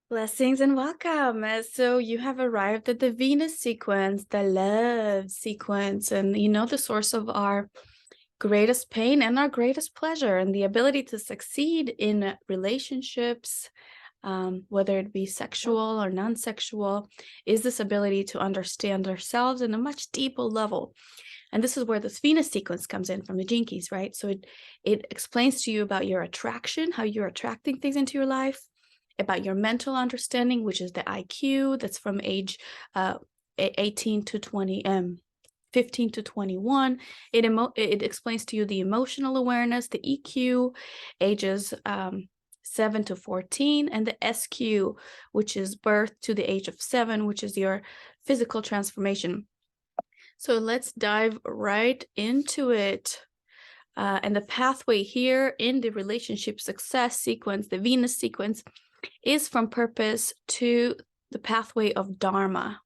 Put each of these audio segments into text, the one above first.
Blessings and welcome. So you have arrived at the Venus sequence, the love sequence, and the source of our greatest pain and our greatest pleasure, and the ability to succeed in relationships, whether it be sexual or non-sexual, is this ability to understand ourselves in a much deeper level. And this is where this Venus sequence comes in from the Gene Keys, right? So it explains to you about your attraction, how you're attracting things into your life, about your mental understanding, which is the IQ, that's from age 18 to 20, 15 to 21. It explains to you the emotional awareness, the EQ, ages 7 to 14, and the SQ, which is birth to the age of 7, which is your physical transformation. So let's dive right into it. And the pathway here in the relationship success sequence, the Venus sequence, is from purpose to the pathway of Dharma,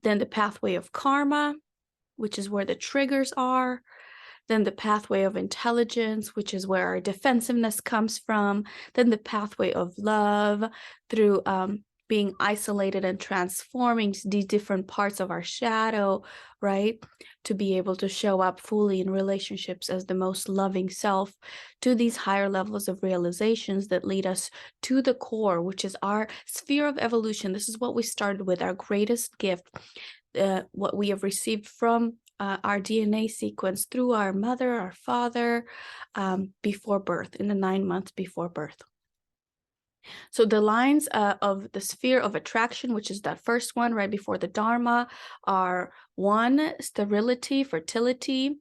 then the pathway of karma, which is where the triggers are, then the pathway of intelligence, which is where our defensiveness comes from, then the pathway of love through being isolated and transforming these different parts of our shadow, right? To be able to show up fully in relationships as the most loving self, to these higher levels of realizations that lead us to the core, which is our sphere of evolution. This is what we started with, our greatest gift, what we have received from our DNA sequence through our mother, our father, before birth, in the 9 months before birth. So the lines of the sphere of attraction, which is that first one right before the Dharma, are 1, sterility, fertility,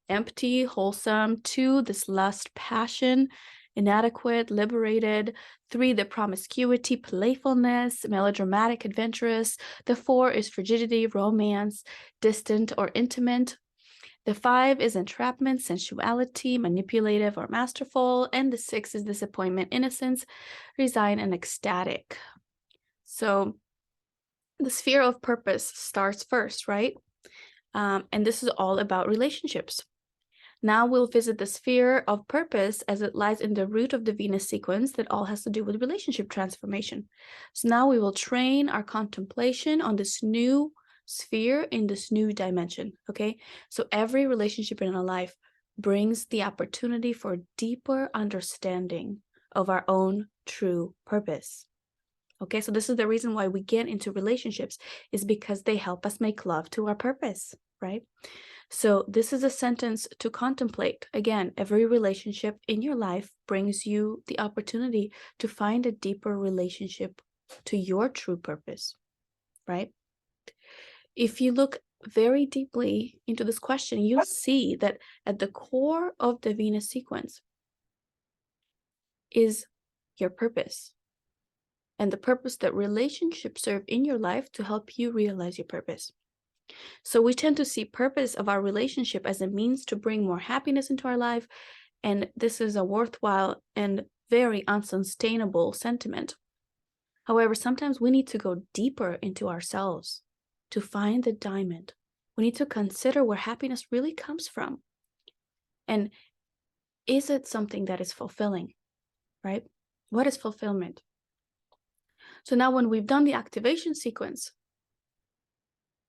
empty, wholesome; 2, this lust, passion, inadequate, liberated; 3, the promiscuity, playfulness, melodramatic, adventurous; the 4 is frigidity, romance, distant or intimate; the 5 is entrapment, sensuality, manipulative or masterful; and the 6 is disappointment, innocence, resigned, and ecstatic. So the sphere of purpose starts first, right? And this is all about relationships. Now we'll visit the sphere of purpose as it lies in the root of the Venus sequence that all has to do with relationship transformation. So now we will train our contemplation on this new sphere in this new dimension, okay? So every relationship in our life brings the opportunity for deeper understanding of our own true purpose. Okay, so this is the reason why we get into relationships, is because they help us make love to our purpose, right? So this is a sentence to contemplate. Again, every relationship in your life brings you the opportunity to find a deeper relationship to your true purpose, right? If you look very deeply into this question, you'll see that at the core of the Venus sequence is your purpose, and the purpose that relationships serve in your life to help you realize your purpose. So we tend to see purpose of our relationship as a means to bring more happiness into our life, and this is a worthwhile and very unsustainable sentiment. However, sometimes we need to go deeper into ourselves to find the diamond. We need to consider where happiness really comes from. And is it something that is fulfilling, right? What is fulfillment? So now when we've done the activation sequence,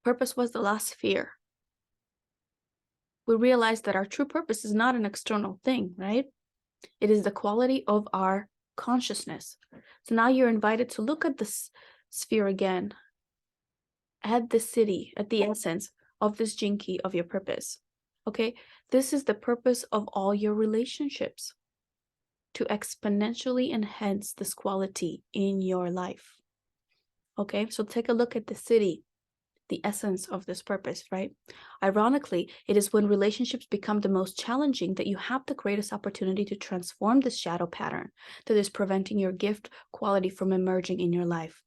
purpose was the last sphere. We realize that our true purpose is not an external thing, right? It is the quality of our consciousness. So now you're invited to look at this sphere again, at the city, at the essence of this Gene Key of your purpose. Okay, this is the purpose of all your relationships, to exponentially enhance this quality in your life. Okay, so take a look at the city, the essence of this purpose, right? Ironically, it is when relationships become the most challenging that you have the greatest opportunity to transform this shadow pattern that is preventing your gift quality from emerging in your life.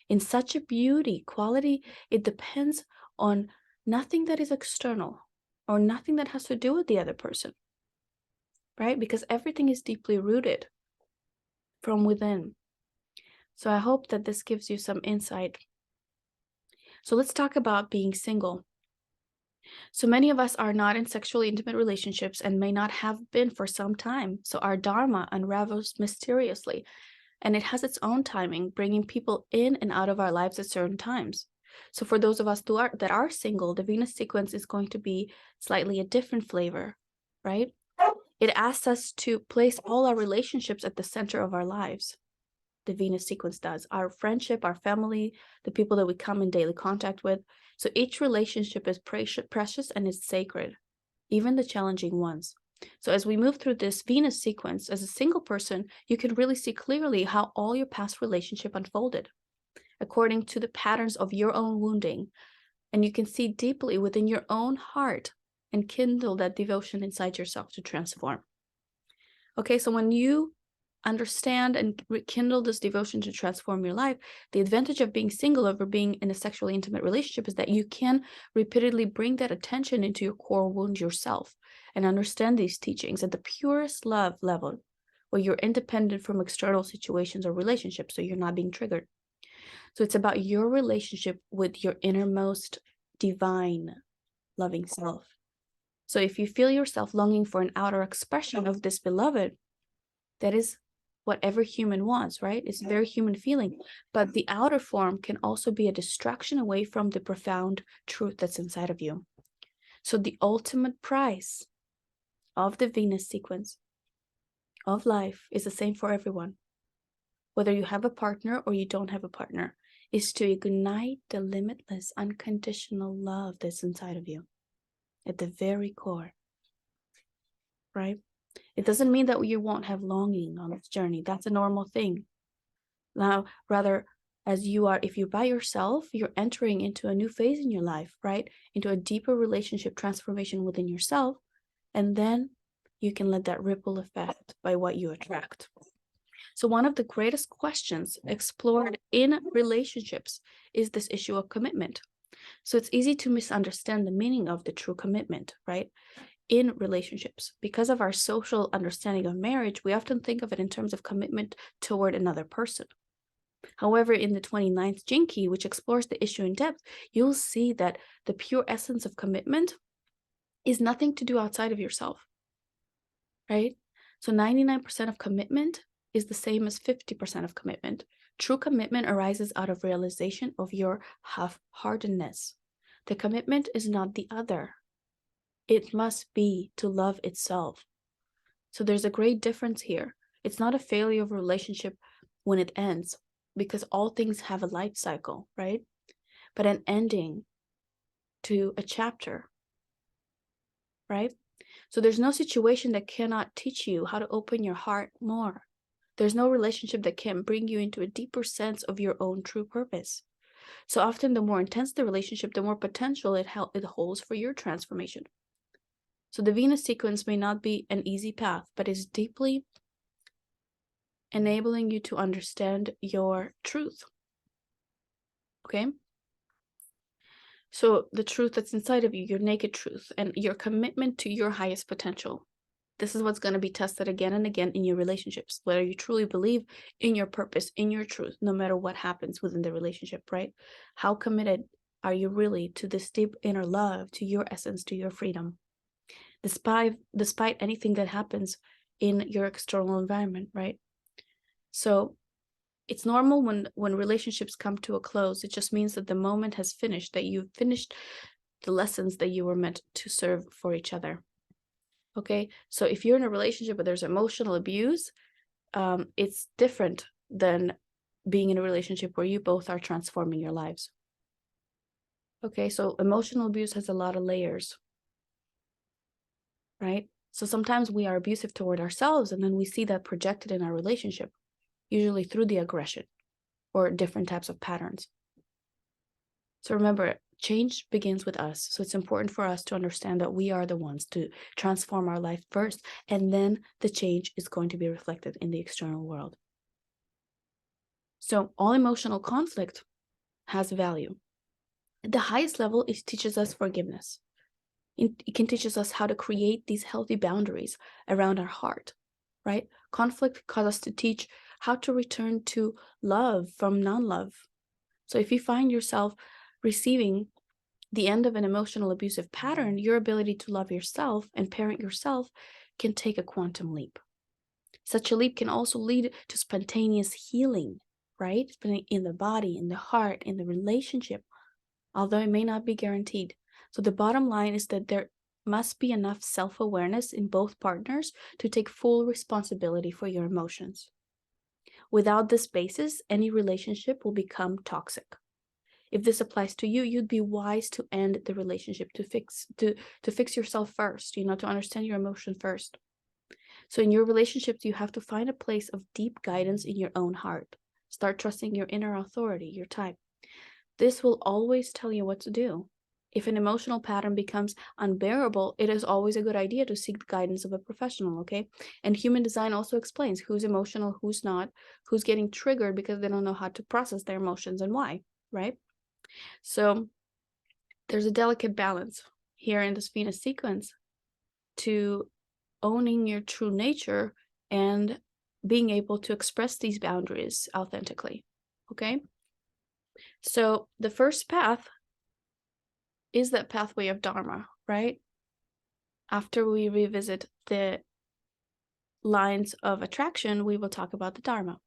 In such a beauty quality, it depends on nothing that is external or nothing that has to do with the other person, right? Because everything is deeply rooted from within. So I hope that this gives you some insight. So let's talk about being single. So many of us are not in sexually intimate relationships and may not have been for some time. So our dharma unravels mysteriously. and it has its own timing, bringing people in and out of our lives at certain times. So for those of us that are single, the Venus sequence is going to be slightly a different flavor, right? It asks us to place all our relationships at the center of our lives. The Venus sequence does. Our friendship, our family, the people that we come in daily contact with. So each relationship is precious and it's sacred, even the challenging ones. So as we move through this Venus sequence, as a single person, you can really see clearly how all your past relationship unfolded according to the patterns of your own wounding. And you can see deeply within your own heart and kindle that devotion inside yourself to transform. Okay, so when you understand and rekindle this devotion to transform your life, the advantage of being single over being in a sexually intimate relationship is that you can repeatedly bring that attention into your core wound yourself and understand these teachings at the purest love level, where you're independent from external situations or relationships, so you're not being triggered. So it's about your relationship with your innermost divine loving self. So if you feel yourself longing for an outer expression of this beloved, that is what every human wants, right? It's a very human feeling. But the outer form can also be a distraction away from the profound truth that's inside of you. So the ultimate price of the Venus sequence of life is the same for everyone. Whether you have a partner or you don't have a partner, is to ignite the limitless, unconditional love that's inside of you at the very core, right? It doesn't mean that you won't have longing on this journey. That's a normal thing. Now, rather, as you are, if you're by yourself, you're entering into a new phase in your life, right? Into a deeper relationship transformation within yourself. And then you can let that ripple effect by what you attract. So one of the greatest questions explored in relationships is this issue of commitment. So it's easy to misunderstand the meaning of the true commitment, right? In relationships. Because of our social understanding of marriage, we often think of it in terms of commitment toward another person. However, in the 29th Gene Key, which explores the issue in depth, you'll see that the pure essence of commitment is nothing to do outside of yourself, right? So 99% of commitment is the same as 50% of commitment. True commitment arises out of realization of your half-heartedness. The commitment is not the other. It must be to love itself. So there's a great difference here. It's not a failure of a relationship when it ends, because all things have a life cycle, right? But an ending to a chapter, right? So there's no situation that cannot teach you how to open your heart more. There's no relationship that can bring you into a deeper sense of your own true purpose. So often the more intense the relationship, the more potential it holds for your transformation. So the Venus sequence may not be an easy path, but is deeply enabling you to understand your truth. Okay? So the truth that's inside of you, your naked truth, and your commitment to your highest potential. This is what's going to be tested again and again in your relationships, whether you truly believe in your purpose, in your truth, no matter what happens within the relationship, right? How committed are you really to this deep inner love, to your essence, to your freedom, despite anything that happens in your external environment, right? So it's normal when relationships come to a close. It just means that the moment has finished, that you've finished the lessons that you were meant to serve for each other. Okay, so if you're in a relationship where there's emotional abuse, it's different than being in a relationship where you both are transforming your lives. Okay, so emotional abuse has a lot of layers, right? So sometimes we are abusive toward ourselves, and then we see that projected in our relationship, usually through the aggression or different types of patterns. So remember, change begins with us. So it's important for us to understand that we are the ones to transform our life first, and then the change is going to be reflected in the external world. So all emotional conflict has value. At the highest level, it teaches us forgiveness. It can teach us how to create these healthy boundaries around our heart, right? Conflict causes us to teach how to return to love from non-love. So if you find yourself receiving the end of an emotional abusive pattern, your ability to love yourself and parent yourself can take a quantum leap. Such a leap can also lead to spontaneous healing, right? In the body, in the heart, in the relationship, although it may not be guaranteed. So the bottom line is that there must be enough self-awareness in both partners to take full responsibility for your emotions. Without this basis, any relationship will become toxic. If this applies to you, you'd be wise to end the relationship, to fix yourself first, to understand your emotion first. So in your relationships, you have to find a place of deep guidance in your own heart. Start trusting your inner authority, your type. This will always tell you what to do. If an emotional pattern becomes unbearable, it is always a good idea to seek the guidance of a professional, okay? And human design also explains who's emotional, who's not, who's getting triggered because they don't know how to process their emotions and why, right? So there's a delicate balance here in this Venus sequence to owning your true nature and being able to express these boundaries authentically, okay? So the first path is that pathway of Dharma, right? After we revisit the lines of attraction, we will talk about the Dharma.